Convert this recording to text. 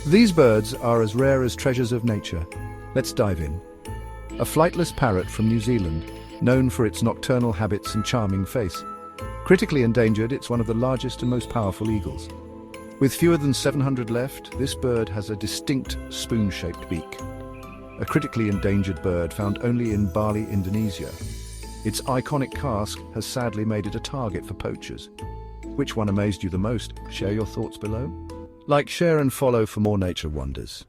These birds are as rare as treasures of nature. Let's dive in. A flightless parrot from New Zealand, known for its nocturnal habits and charming face. Critically endangered, it's one of the largest and most powerful eagles. With fewer than 700 left, this bird has a distinct spoon-shaped beak. A critically endangered bird found only in Bali, Indonesia. Its iconic casque has sadly made it a target for poachers. Which one amazed you the most? Share your thoughts below. Like, share and follow for more nature wonders.